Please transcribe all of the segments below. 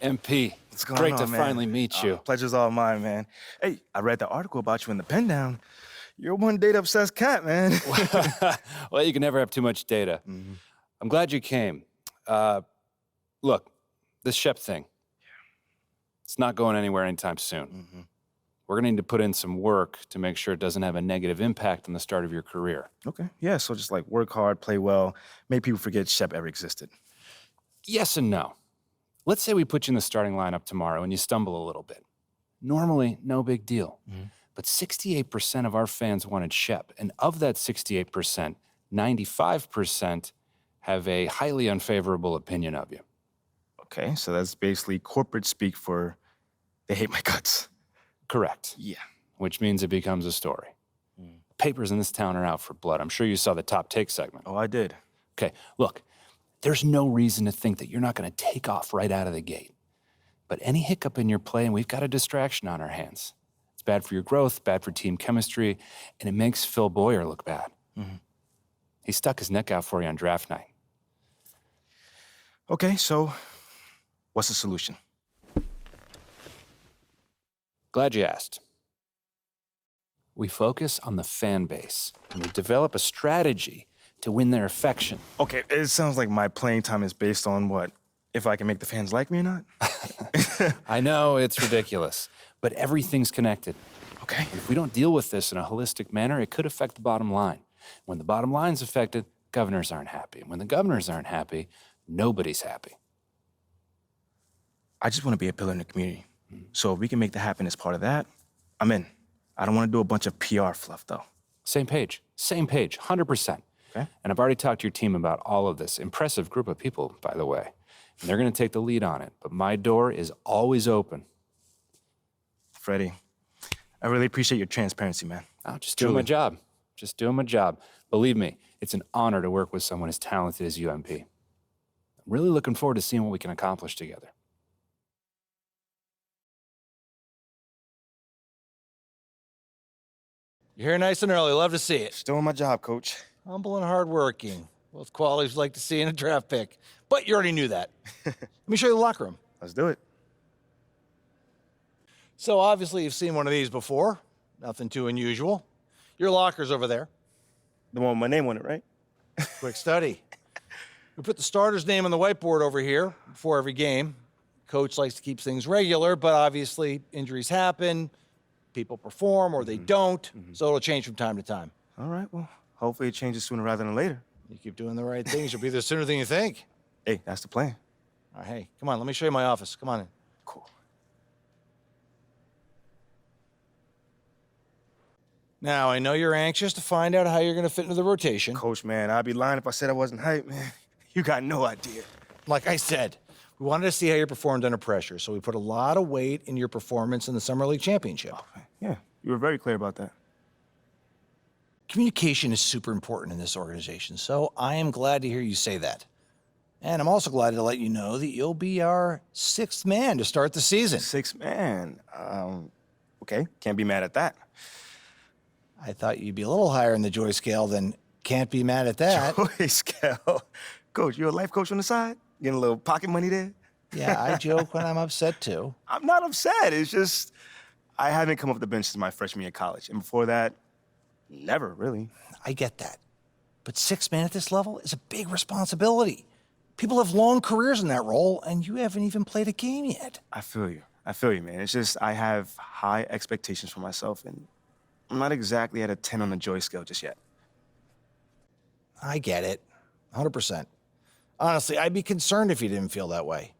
MP, What's going great on, to man? finally meet you. Pleasure's all mine, man. Hey, I read the article about you in the pen down. You're one data-obsessed cat, man. Well, you can never have too much data. I'm glad you came. Look, this Shep thing, it's not going anywhere anytime soon. We're gonna need to put in some work to make sure it doesn't have a negative impact on the start of your career. Okay, yeah, so just like work hard, play well, make people forget Shep ever existed. Yes and no. Let's say we put you in the starting lineup tomorrow and you stumble a little bit. Normally, no big deal. But 68% of our fans wanted Shep, and of that 68%, 95% have a highly unfavorable opinion of you. Okay, so that's basically corporate speak for they hate my guts. Correct. Yeah. Which means it becomes a story. Papers in this town are out for blood. I'm sure you saw the top take segment. Oh, I did. Okay, look, there's no reason to think that you're not going to take off right out of the gate. But any hiccup in your play, and we've got a distraction on our hands. It's bad for your growth, bad for team chemistry, and it makes Phil Boyer look bad. He stuck his neck out for you on draft night. Okay, so what's the solution? Glad you asked. We focus on the fan base, and we develop a strategy to win their affection. Okay, it sounds like my playing time is based on what? If I can make the fans like me or not? I know, it's ridiculous, but everything's connected. Okay. If we don't deal with this in a holistic manner, it could affect the bottom line. When the bottom line's affected, governors aren't happy. When the governors aren't happy, nobody's happy. I just want to be a pillar in the community. So if we can make that happen as part of that, I'm in. I don't want to do a bunch of PR fluff, though. Same page, 100%. Okay. And I've already talked to your team about all of this. Impressive group of people, by the way. And they're going to take the lead on it, but my door is always open. Freddie, I really appreciate your transparency, man. I'm just doing my job. Just doing my job. Believe me, it's an honor to work with someone as talented as you, MP. I'm really looking forward to seeing what we can accomplish together. You're here nice and early. Love to see it. Just doing my job, Coach. Humble and hardworking. Both qualities we like to see in a draft pick. But you already knew that. Let me show you the locker room. Let's do it. So obviously you've seen one of these before. Nothing too unusual. Your locker's over there. The one with my name on it, right? Quick study. We put the starter's name on the whiteboard over here before every game. Coach likes to keep things regular, but obviously injuries happen. People perform or they don't, so it'll change from time to time. All right, well, hopefully it changes sooner rather than later. You keep doing the right things, you'll be there sooner than you think. Hey, that's the plan. All right, hey, come on, let me show you my office. Come on in. Cool. Now, I know you're anxious to find out how you're going to fit into the rotation. Coach, man, I'd be lying if I said I wasn't hyped, man. You got no idea. Like I said, we wanted to see how you performed under pressure, so we put a lot of weight in your performance in the Summer League Championship. Yeah, you were very clear about that. Communication is super important in this organization, so I am glad to hear you say that. And I'm also glad to let you know that you'll be our 6th man to start the season. 6th man. Okay, can't be mad at that. I thought you'd be a little higher in the joy scale than can't be mad at that. Joy scale. Coach, you a life coach on the side? Getting a little pocket money there? Yeah, I joke when I'm upset too. I'm not upset. It's just I haven't come off the bench since my freshman year of college. And before that, never really. I get that. But 6 man at this level is a big responsibility. People have long careers in that role, and you haven't even played a game yet. I feel you. I feel you, man. It's just I have high expectations for myself, and I'm not exactly at a 10 on the joy scale just yet. I get it. 100%. Honestly, I'd be concerned if you didn't feel that way.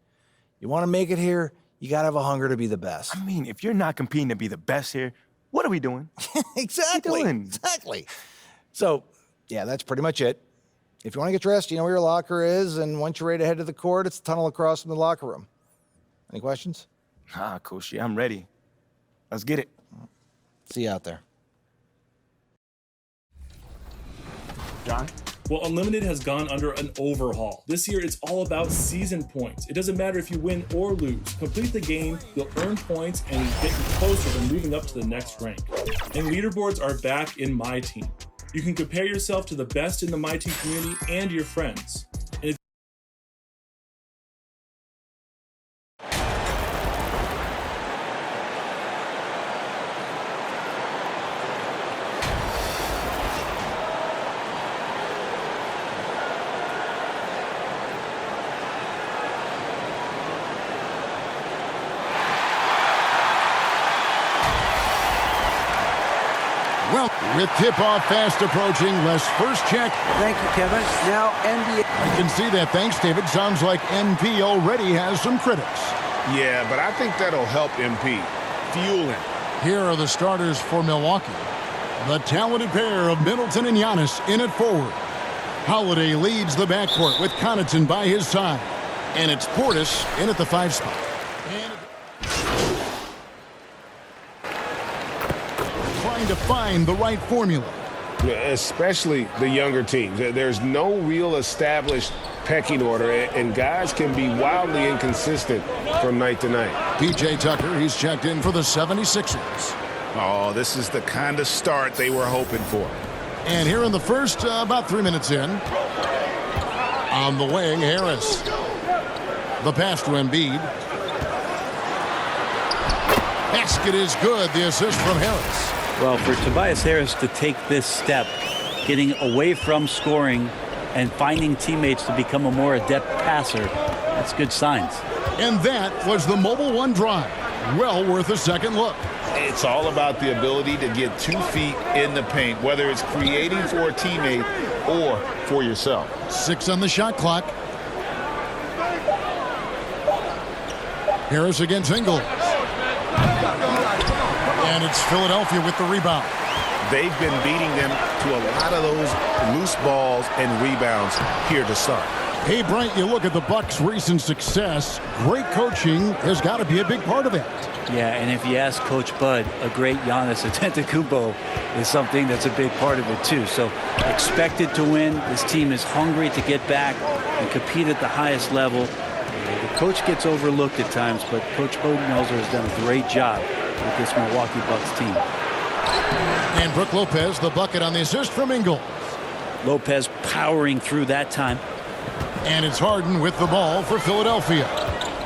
You want to make it here, you got to have a hunger to be the best. I mean, if you're not competing to be the best here, what are we doing? Exactly. What are we doing? Exactly. So, yeah, that's pretty much it. If you want to get dressed, you know where your locker is, and once you're ready to head to the court, it's the tunnel across from the locker room. Any questions? Coach, yeah, I'm ready. Let's get it. See you out there. John? Well, Unlimited has gone under an overhaul. This year, it's all about season points. It doesn't matter if you win or lose. Complete the game, you'll earn points, and get you closer to moving up to the next rank. And leaderboards are back in My Team. You can compare yourself to the best in the My Team community and your friends. And if Well, with tip-off fast approaching, Les first check. Thank you, Kevin. Now, NBA. I can see that. Thanks, David. Sounds like MP already has some critics. Yeah, but I think that'll help MP. Fuel him. Here are the starters for Milwaukee. The talented pair of Middleton and Giannis in at forward. Holiday leads the backcourt with Connaughton by his side. And it's Portis in at the 5 spot. Trying to find the right formula. Especially the younger teams. There's no real established pecking order, and guys can be wildly inconsistent from night to night. PJ Tucker, he's checked in for the 76ers. Oh, this is the kind of start they were hoping for. And here in the first, about 3 minutes in, on the wing, Harris. The pass to Embiid. Basket is good. The assist from Harris. Well, for Tobias Harris to take this step, getting away from scoring and finding teammates to become a more adept passer, that's good signs. And that was the Mobile One drive. Well worth a second look. It's all about the ability to get 2 feet in the paint, whether it's creating for a teammate or for yourself. 6 on the shot clock. Harris against Ingles. And it's Philadelphia with the rebound. They've been beating them to a lot of those loose balls and rebounds here to start. Hey, Bryant, you look at the Bucks' recent success. Great coaching has got to be a big part of that. Yeah, and if you ask Coach Bud, a great Giannis Antetokounmpo is something that's a big part of it too. So expected to win. This team is hungry to get back and compete at the highest level. The coach gets overlooked at times, but Coach Budenholzer has done a great job with this Milwaukee Bucks team. And Brook Lopez, the bucket on the assist from Ingles. Lopez powering through that time. And it's Harden with the ball for Philadelphia.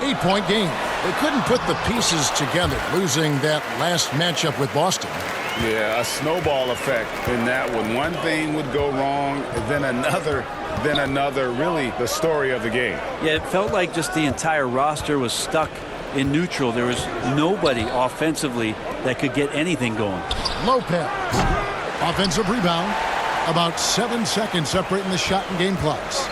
8-point game. They couldn't put the pieces together, losing that last matchup with Boston. Yeah, a snowball effect in that one. One thing would go wrong, then another, really the story of the game. Yeah, it felt like just the entire roster was stuck in neutral. There was nobody offensively that could get anything going. Lopez. Offensive rebound. About 7 seconds separating the shot and game clocks.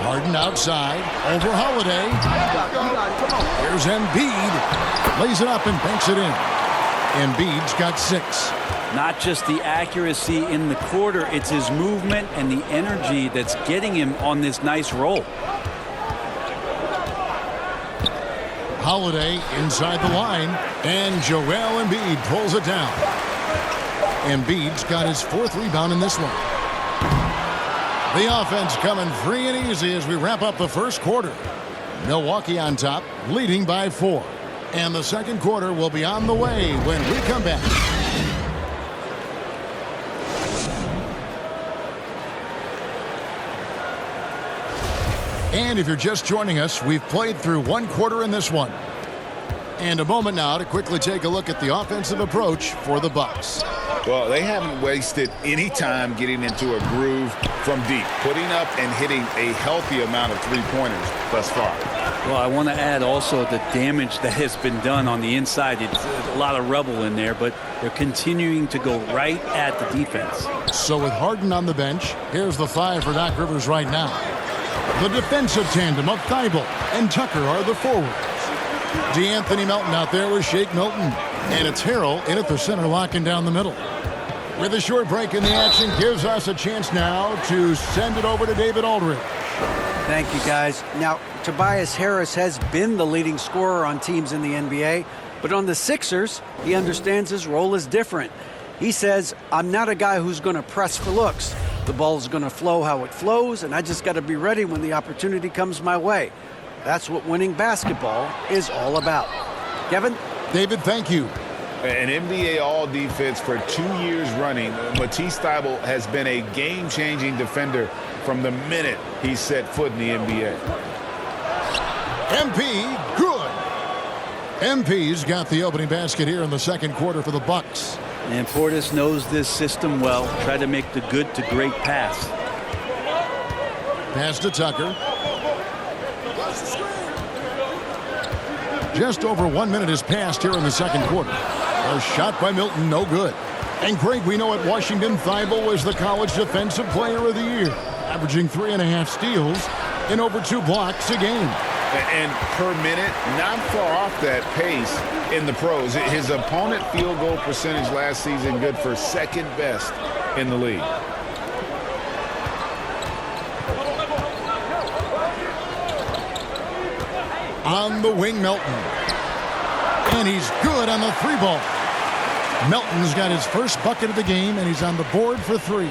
Harden outside. Over Holiday. Here's Embiid. Lays it up and banks it in. Embiid's got 6. Not just the accuracy in the quarter, it's his movement and the energy that's getting him on this nice roll. Holiday inside the line, and Joel Embiid pulls it down. Embiid's got his 4th rebound in this one. The offense coming free and easy as we wrap up the first quarter. Milwaukee on top, leading by 4. And the second quarter will be on the way when we come back. And if you're just joining us, we've played through 1 quarter in this one. And a moment now to quickly take a look at the offensive approach for the Bucks. Well, they haven't wasted any time getting into a groove from deep, putting up and hitting a healthy amount of 3-pointers thus far. Well, I want to add also the damage that has been done on the inside. It's a lot of rubble in there, but they're continuing to go right at the defense. So with Harden on the bench, here's the 5 for Doc Rivers right now. The defensive tandem of Thibault and Tucker are the forwards. DeAnthony Melton out there with Shake Milton. And it's Harrell in at the center, locking down the middle. With a short break in the action, gives us a chance now to send it over to David Aldridge. Thank you, guys. Now, Tobias Harris has been the leading scorer on teams in the NBA, but on the Sixers, he understands his role is different. He says, I'm not a guy who's going to press for looks. The ball's going to flow how it flows, and I just got to be ready when the opportunity comes my way. That's what winning basketball is all about. Kevin? David, thank you. An NBA All-Defense for 2 years running, Matisse Thybulle has been a game-changing defender from the minute he set foot in the NBA. MP, good. MP's got the opening basket here in the second quarter for the Bucks. And Portis knows this system well. Try to make the good to great pass. Pass to Tucker. Just over 1 minute has passed here in the second quarter. A shot by Milton, no good. And Greg, we know at Washington, Thibault was the College Defensive Player of the Year, averaging 3.5 steals and over 2 blocks a game. And per minute, not far off that pace in the pros. His opponent field goal percentage last season good for second best in the league. On the wing, Melton. And he's good on the 3-ball. Melton's got his first bucket of the game, and he's on the board for 3.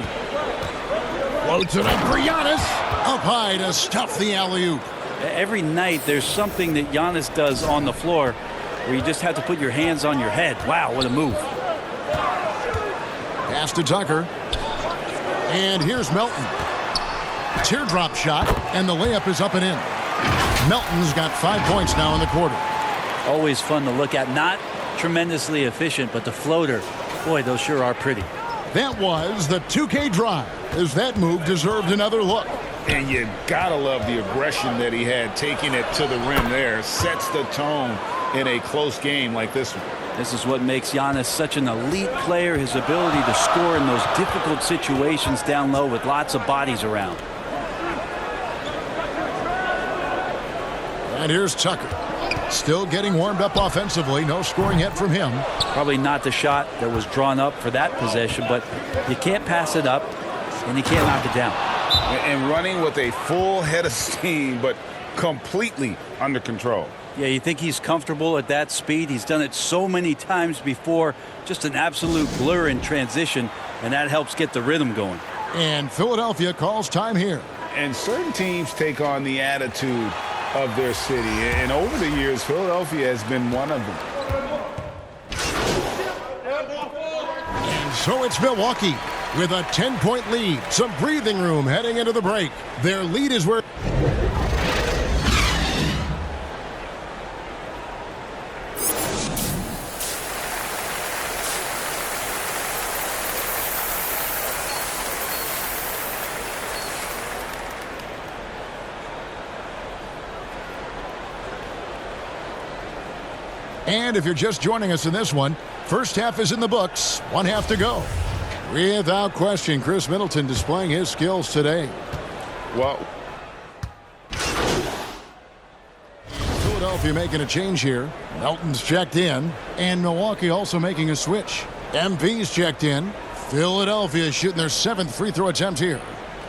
Floats it up for Giannis. Up high to stuff the alley-oop. Every night there's something that Giannis does on the floor where you just have to put your hands on your head. Wow, what a move. Pass to Tucker. And here's Melton. Teardrop shot, and the layup is up and in. Melton's got 5 points now in the quarter. Always fun to look at. Not tremendously efficient, but the floater, boy, those sure are pretty. That was the 2K drive, as that move deserved another look. And you gotta love the aggression that he had, taking it to the rim there. Sets the tone in a close game like this one. This is what makes Giannis such an elite player, his ability to score in those difficult situations down low with lots of bodies around. And here's Tucker. Still getting warmed up offensively. No scoring yet from him. Probably not the shot that was drawn up for that possession, but you can't pass it up, and you can't knock it down. And running with a full head of steam, but completely under control. Yeah, you think he's comfortable at that speed. He's done it so many times before. Just an absolute blur in transition, and that helps get the rhythm going. And Philadelphia calls time here. And certain teams take on the attitude of their city, and over the years Philadelphia has been one of them. And so it's Milwaukee with a 10-point lead. Some breathing room heading into the break. Their lead is where And if you're just joining us in this one, first half is in the books. 1 half to go. Without question, Chris Middleton displaying his skills today. Well, Philadelphia making a change here. Melton's checked in, and Milwaukee also making a switch. MP's checked in. Philadelphia shooting their 7th free throw attempt here.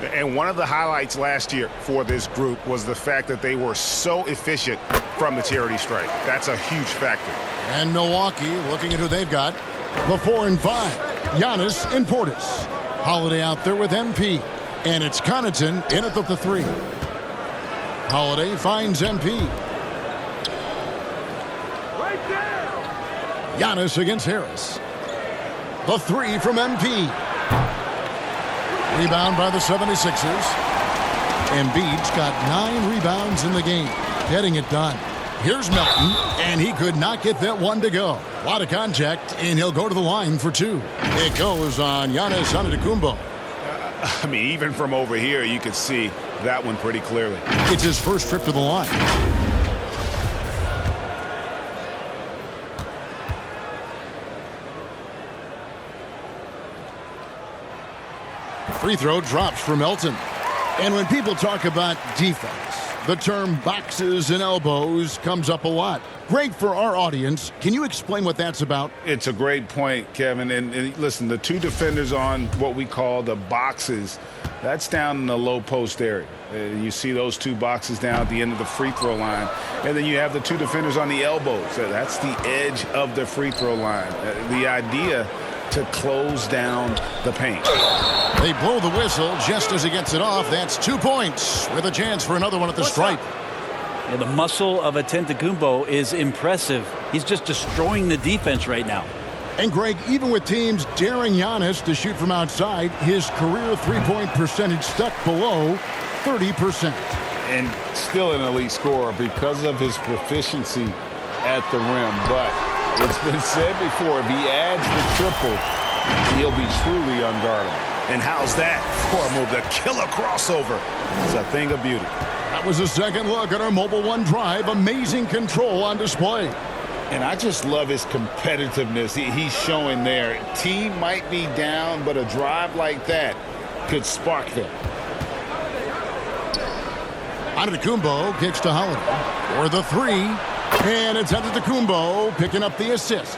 and one of the highlights last year for this group was the fact that they were so efficient from the charity stripe. That's a huge factor. And Milwaukee looking at who they've got. The 4 and 5. Giannis and Portis. Holiday out there with MP. And it's Connaughton in at the 3. Holiday finds MP. Giannis against Harris. The 3 from MP. Rebound by the 76ers. Embiid's got 9 rebounds in the game. Getting it done. Here's Melton, and he could not get that one to go. A lot of contact, and he'll go to the line for 2. It goes on Giannis Antetokounmpo. I mean, even from over here, you could see that one pretty clearly. It's his first trip to the line. Free throw drops for Melton. And when people talk about defense, the term boxes and elbows comes up a lot. Great for our audience. Can you explain what that's about? It's a great point, Kevin. And listen, the 2 defenders on what we call the boxes, that's down in the low post area. You see those 2 boxes down at the end of the free throw line. And then you have the 2 defenders on the elbows. That's the edge of the free throw line. The idea to close down the paint. They blow the whistle just as he gets it off. That's 2 points with a chance for another one at the stripe. Yeah, the muscle of Antetokounmpo is impressive. He's just destroying the defense right now. And Greg, even with teams daring Giannis to shoot from outside, his career three-point percentage stuck below 30%. And still an elite scorer because of his proficiency at the rim. But it's been said before, if he adds the triple, he'll be truly unguardable. And how's that for a move? The killer crossover. It's a thing of beauty. That was a second look at our Mobile One drive. Amazing control on display. And I just love his competitiveness he's showing there. Team might be down, but a drive like that could spark them. Antetokounmpo kicks to Holiday for the three. And it's Antetokounmpo picking up the assist.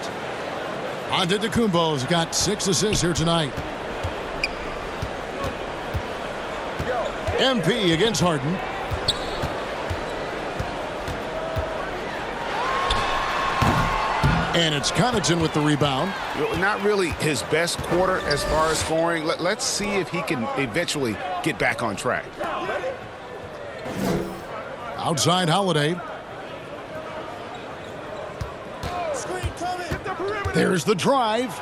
Antetokounmpo's got 6 assists here tonight. MP against Harden. And it's Connaughton with the rebound. Not really his best quarter as far as scoring. Let's see if he can eventually get back on track. Outside Holiday. There's the drive.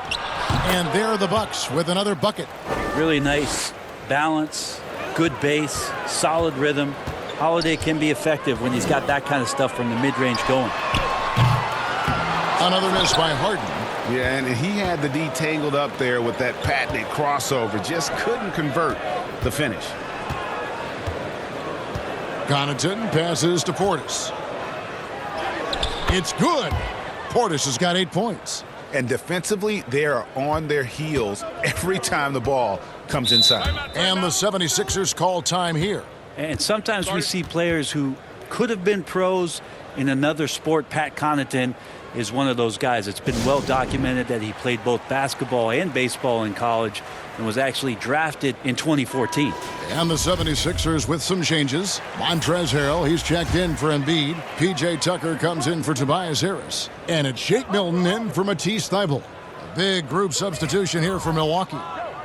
And there are the Bucks with another bucket. Really nice balance, good base, solid rhythm. Holiday can be effective when he's got that kind of stuff from the mid-range going. Another miss by Harden. Yeah, and he had the D tangled up there with that patented crossover. Just couldn't convert the finish. Connaughton passes to Portis. It's good. Portis has got 8 points. And defensively, they are on their heels every time the ball comes inside. And the 76ers call time here. And sometimes we see players who could have been pros in another sport. Pat Connaughton is one of those guys. It's been well documented that he played both basketball and baseball in college and was actually drafted in 2014. And the 76ers with some changes. Montrezl Harrell, he's checked in for Embiid. P.J. Tucker comes in for Tobias Harris. And it's Shake Milton in for Matisse Thybulle. A big group substitution here for Milwaukee.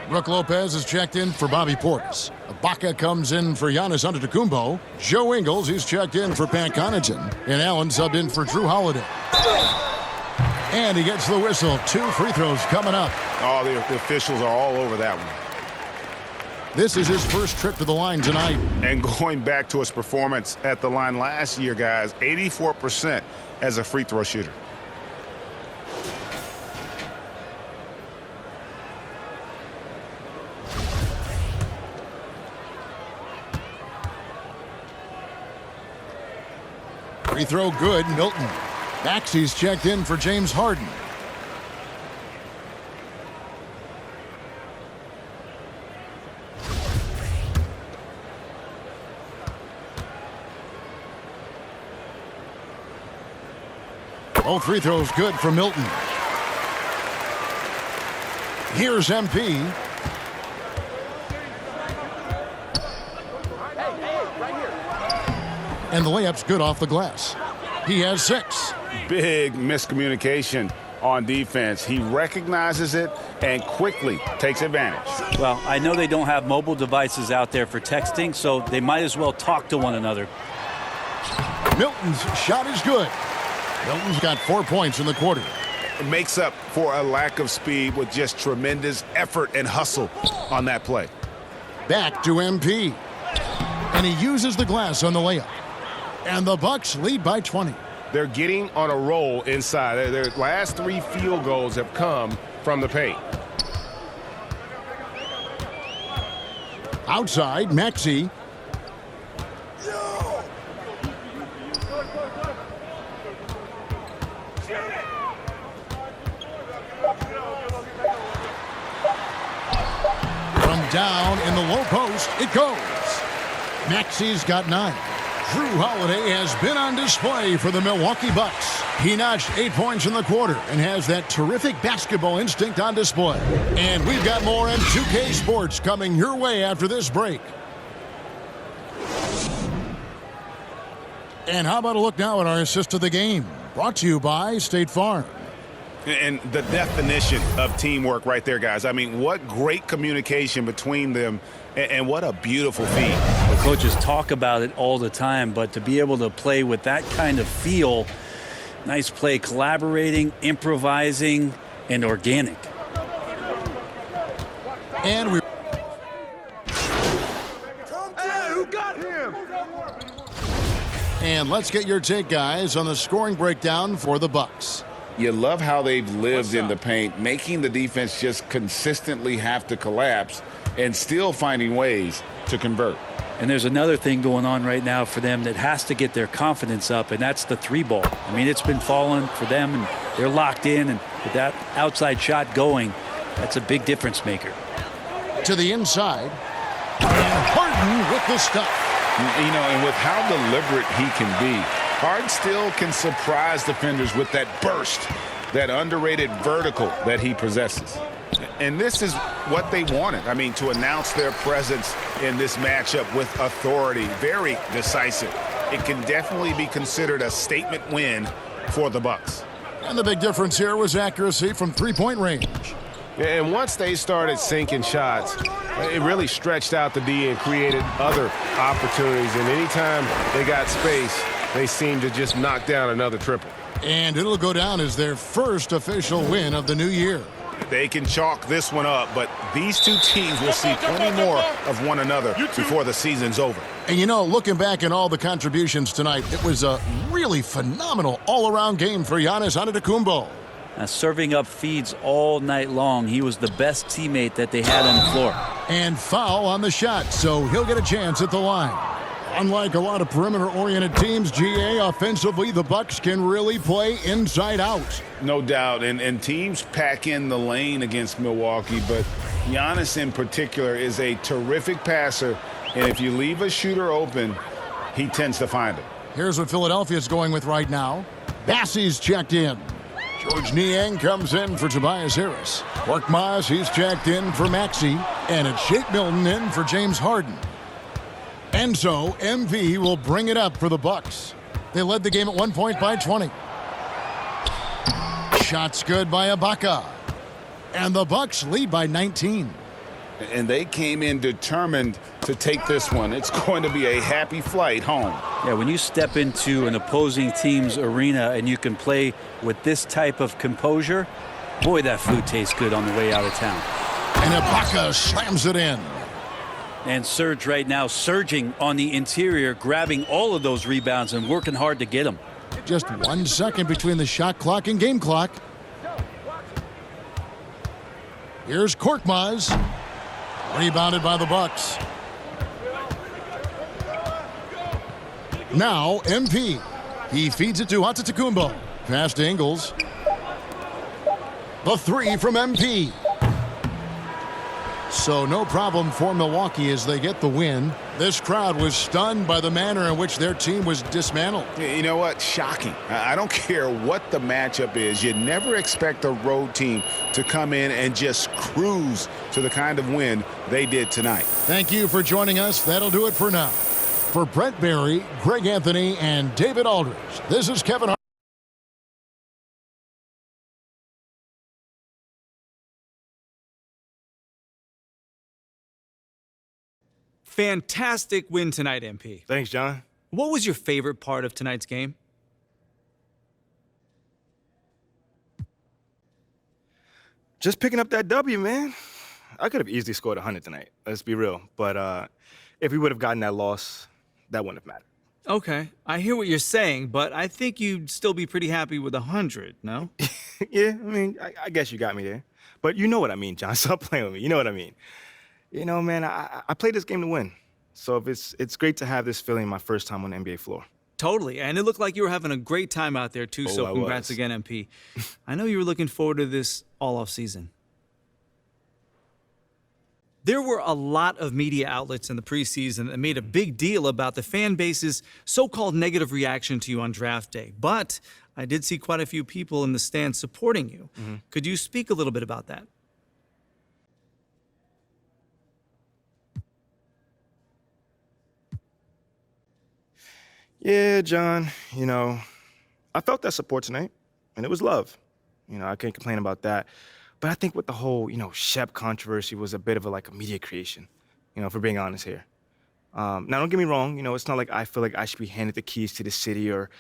Brook Lopez is checked in for Bobby Portis. Ibaka comes in for Giannis Antetokounmpo. Joe Ingles, he's checked in for Pat Connaughton. And Allen subbed in for Drew Holiday. And he gets the whistle. 2 free throws coming up. Oh, the officials are all over that one. This is his first trip to the line tonight. And going back to his performance at the line last year, guys, 84% as a free throw shooter. Free throw good, Milton. Maxey's checked in for James Harden. Both free throws good for Milton. Here's MP. And the layup's good off the glass. He has 6. Big miscommunication on defense. He recognizes it and quickly takes advantage. Well, I know they don't have mobile devices out there for texting, so they might as well talk to one another. Milton's shot is good. Milton's got 4 points in the quarter. It makes up for a lack of speed with just tremendous effort and hustle on that play. Back to MP. And he uses the glass on the layup. And the Bucks lead by 20. They're getting on a roll inside. Their last 3 field goals have come from the paint. Outside, Maxey. From down in the low post, it goes. Maxey's got 9. Drew Holiday has been on display for the Milwaukee Bucks. He notched 8 points in the quarter and has that terrific basketball instinct on display. And we've got more M2K Sports coming your way after this break. And how about a look now at our assist of the game? Brought to you by State Farm. And the definition of teamwork right there, guys. I mean, what great communication between them, and what a beautiful feat. The coaches talk about it all the time, but to be able to play with that kind of feel, nice play, collaborating, improvising, and organic. And we And let's get your take, guys, on the scoring breakdown for the Bucks. You love how they've lived in the paint, making the defense just consistently have to collapse and still finding ways to convert. And there's another thing going on right now for them that has to get their confidence up, and that's the 3-ball. I mean, it's been falling for them, and they're locked in, and with that outside shot going, that's a big difference maker. To the inside, and Harden with the stuff. You know, and with how deliberate he can be, Harden still can surprise defenders with that burst, that underrated vertical that he possesses. And this is what they wanted. I mean, to announce their presence in this matchup with authority, very decisive. It can definitely be considered a statement win for the Bucks. And the big difference here was accuracy from three-point range. And once they started sinking shots, it really stretched out the D and created other opportunities. And anytime they got space, they seemed to just knock down another triple. And it'll go down as their first official win of the new year. They can chalk this one up, but these two teams will see plenty more of one another before the season's over. And you know, looking back at all the contributions tonight, it was a really phenomenal all-around game for Giannis Antetokounmpo. Now, serving up feeds all night long. He was the best teammate that they had on the floor. And foul on the shot, so he'll get a chance at the line. Unlike a lot of perimeter-oriented teams, GA, offensively, the Bucks can really play inside out. No doubt, and teams pack in the lane against Milwaukee, but Giannis in particular is a terrific passer, and if you leave a shooter open, he tends to find it. Here's what Philadelphia's going with right now. Bassey's checked in. George Niang comes in for Tobias Harris. Korkmaz, he's checked in for Maxey. And it's Shake Milton in for James Harden. And so MV will bring it up for the Bucks. They led the game at 1 point by 20. Shots good by Ibaka. And the Bucks lead by 19. And they came in determined to take this one. It's going to be a happy flight home. Yeah, when you step into an opposing team's arena and you can play with this type of composure, boy, that food tastes good on the way out of town. And Ibaka slams it in. And Serge right now surging on the interior, grabbing all of those rebounds and working hard to get them. Just 1 second between the shot clock and game clock. Here's Korkmaz. Rebounded by the Bucks. Now MP. He feeds it to Antetokounmpo. Past Ingles. The three from MP. So no problem for Milwaukee as they get the win. This crowd was stunned by the manner in which their team was dismantled. You know what? Shocking. I don't care what the matchup is. You never expect a road team to come in and just cruise to the kind of win they did tonight. Thank you for joining us. That'll do it for now. For Brett Barry, Greg Anthony, and David Aldridge, this is Kevin Hart. Fantastic win tonight, MP. Thanks, John. What was your favorite part of tonight's game? Just picking up that W, man. I could have easily scored 100 tonight. Let's be real. But if we would have gotten that loss, that wouldn't have mattered. Okay, I hear what you're saying, but I think you'd still be pretty happy with 100, no? Yeah, I mean, I guess you got me there. But you know what I mean, John. Stop playing with me. You know what I mean. You know, man, I played this game to win. So if it's great to have this feeling my first time on the NBA floor. Totally, and it looked like you were having a great time out there, too, so I congrats was. again, MP. I know you were looking forward to this all off season. There were a lot of media outlets in the preseason that made a big deal about the fan base's so-called negative reaction to you on draft day. But I did see quite a few people in the stands supporting you. Mm-hmm. Could you speak a little bit about that? Yeah, John, you know, I felt that support tonight, and it was love. You know, I can't complain about that. But I think with the whole, Shep controversy was a bit of a media creation, for being honest here. Now, don't get me wrong, it's not like I feel like I should be handed the keys to the city or,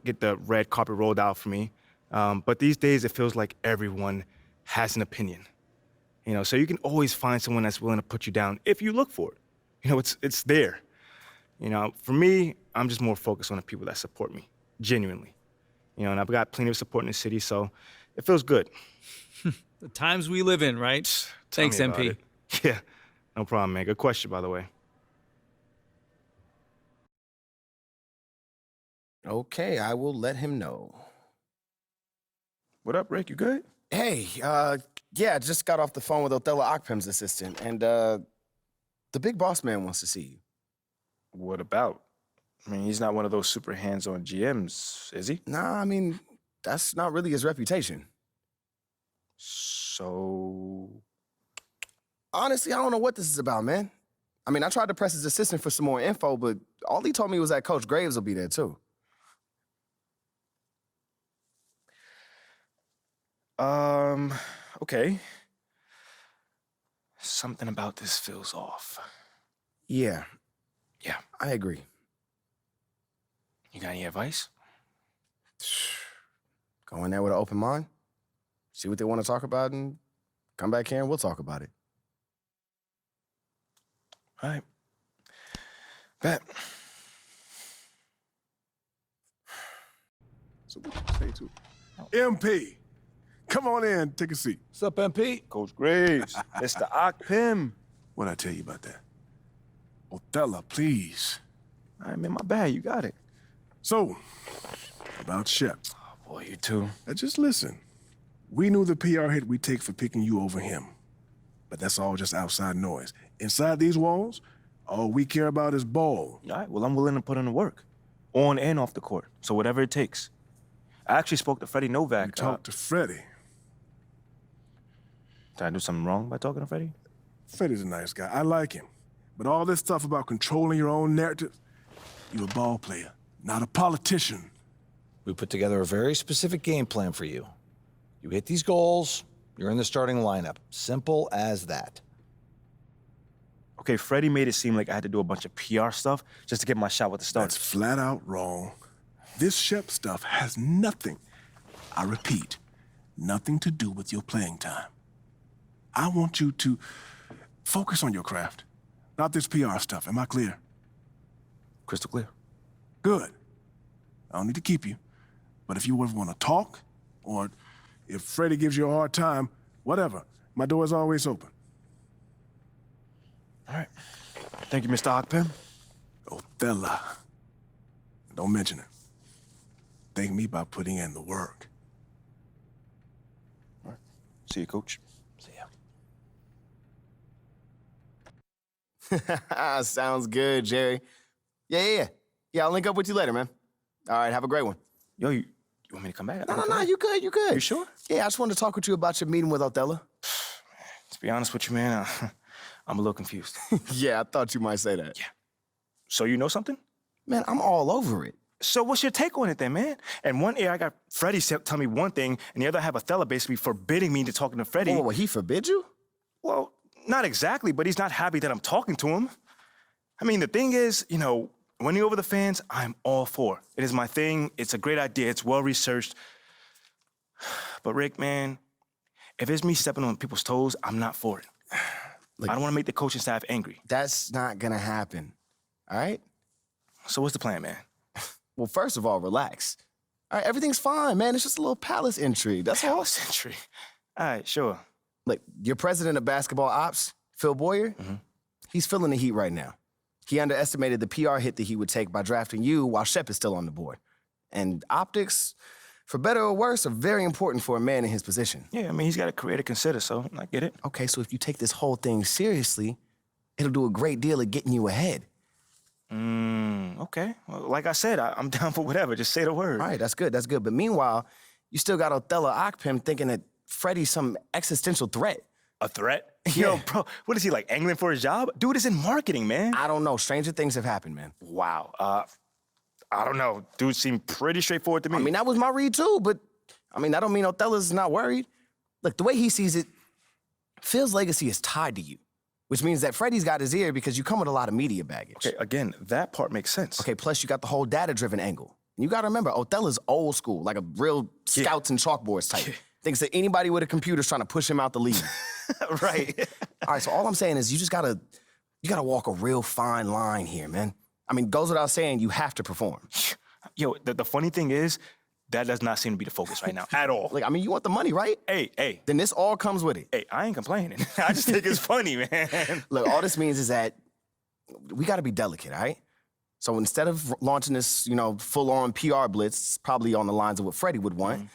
get the red carpet rolled out for me. But these days, it feels like everyone has an opinion. So you can always find someone that's willing to put you down if you look for it. It's there. For me, I'm just more focused on the people that support me, genuinely. And I've got plenty of support in the city, so it feels good. The times we live in, right? Tell Thanks, me about MP. it. Yeah, no problem, man. Good question, by the way. Okay, I will let him know. What up, Rick? You good? Hey, yeah, just got off the phone with Othello Akpem's assistant, and the big boss man wants to see you. What about? I mean, he's not one of those super hands-on GMs, is he? Nah, I mean, that's not really his reputation. So... Honestly, I don't know what this is about, man. I mean, I tried to press his assistant for some more info, but all he told me was that Coach Graves will be there, too. Okay. Something about this feels off. Yeah, Yeah. I agree. You got any advice? Go in there with an open mind, see what they want to talk about, and come back here and we'll talk about it. All right. Bet. So what you say to MP? Come on in, take a seat. What's up, MP? Coach Graves, Mr. Akpem. What'd I tell you about that? Othello, please. All right, man, my bad. You got it. So, about Shep. Oh, boy, you too. Now just listen. We knew the PR hit we'd take for picking you over him. But that's all just outside noise. Inside these walls, all we care about is ball. All right, well, I'm willing to put in the work. On and off the court. So whatever it takes. I actually spoke to Freddie Novak. You talked to Freddie. Did I do something wrong by talking to Freddie? Freddie's a nice guy. I like him. But all this stuff about controlling your own narrative, you're a ball player, not a politician. We put together a very specific game plan for you. You hit these goals, you're in the starting lineup. Simple as that. Okay, Freddie made it seem like I had to do a bunch of PR stuff just to get my shot with the Stars. That's flat out wrong. This Shep stuff has nothing, I repeat, nothing to do with your playing time. I want you to focus on your craft, not this PR stuff. Am I clear? Crystal clear. Good. I don't need to keep you. But if you ever want to talk, or if Freddie gives you a hard time, whatever, my door is always open. All right. Thank you, Mr. Akpem. Othello. Don't mention it. Thank me by putting in the work. All right. See you, Coach. See ya. Sounds good, Jerry. Yeah, I'll link up with you later, man. All right, have a great one. Yo, you want me to come back? No, you good. You sure? Yeah, I just wanted to talk with you about your meeting with Othello. To be honest with you, man, I'm a little confused. Yeah, I thought you might say that. Yeah. So you know something? Man, I'm all over it. So what's your take on it then, man? And one ear, I got Freddie tell me one thing, and the other I have Othello basically forbidding me to talking to Freddie. Oh, he forbid you? Well, not exactly, but he's not happy that I'm talking to him. I mean, the thing is, you know, winning over the fans, I'm all for. It is my thing. It's a great idea. It's well-researched. But Rick, man, if it's me stepping on people's toes, I'm not for it. Look, I don't want to make the coaching staff angry. That's not gonna happen, all right? So what's the plan, man? Well, first of all, relax. All right, everything's fine, man. It's just a little palace intrigue, that's all. Palace intrigue? All right, sure. Look, your president of basketball ops, Phil Boyer, he's feeling the heat right now. He underestimated the PR hit that he would take by drafting you while Shep is still on the board. And optics, for better or worse, are very important for a man in his position. Yeah, I mean, he's got a career to consider, so I get it. Okay, so if you take this whole thing seriously, it'll do a great deal of getting you ahead. Okay. Well, like I said, I'm down for whatever. Just say the word. All right, that's good. But meanwhile, you still got Othello Akpem thinking that Freddie's some existential threat. A threat? Yeah. Yo, bro, what is he, like, angling for his job? Dude is in marketing, man. I don't know. Stranger things have happened, man. Wow. I don't know. Dude seemed pretty straightforward to me. I mean, that was my read, too, but, I mean, that don't mean Othello's not worried. Look, the way he sees it, Phil's legacy is tied to you, which means that Freddie's got his ear because you come with a lot of media baggage. Okay, again, that part makes sense. Okay, plus you got the whole data-driven angle. And you gotta remember, Othello's old school, like a real scouts and chalkboards type. Thinks that anybody with a computer's trying to push him out the league. Right. All right, so all I'm saying is you gotta walk a real fine line here, man. I mean, goes without saying, you have to perform. Yo, the funny thing is, that does not seem to be the focus right now at all. Like, I mean, you want the money, right? Hey. Then this all comes with it. Hey, I ain't complaining. I just think it's funny, man. Look, all this means is that we gotta be delicate, all right? So instead of launching this, full-on PR blitz, probably on the lines of what Freddie would want,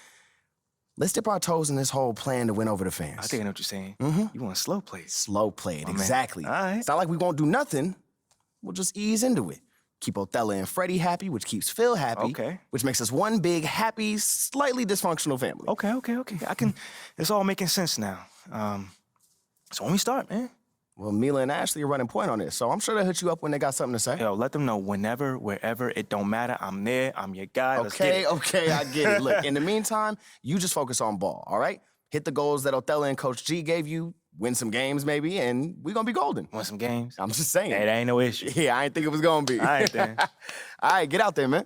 let's dip our toes in this whole plan to win over the fans. I think I know what you're saying. You want slow plays. Slow play it, man. exactly. All right. It's not like we won't do nothing. We'll just ease into it. Keep Othello and Freddie happy, which keeps Phil happy. Okay. Which makes us one big, happy, slightly dysfunctional family. Okay. It's all making sense now. So when we start, man. Well, Mila and Ashley are running point on this, so I'm sure they'll hit you up when they got something to say. Yo, let them know whenever, wherever, it don't matter. I'm there. I'm your guy. Let's get Okay, it. I get it. Look, in the meantime, you just focus on ball, all right? Hit the goals that Othello and Coach G gave you, win some games maybe, and we're going to be golden. Want some games? I'm just saying. Hey, that ain't no issue. Yeah, I ain't think it was going to be. All right, then. All right, get out there, man.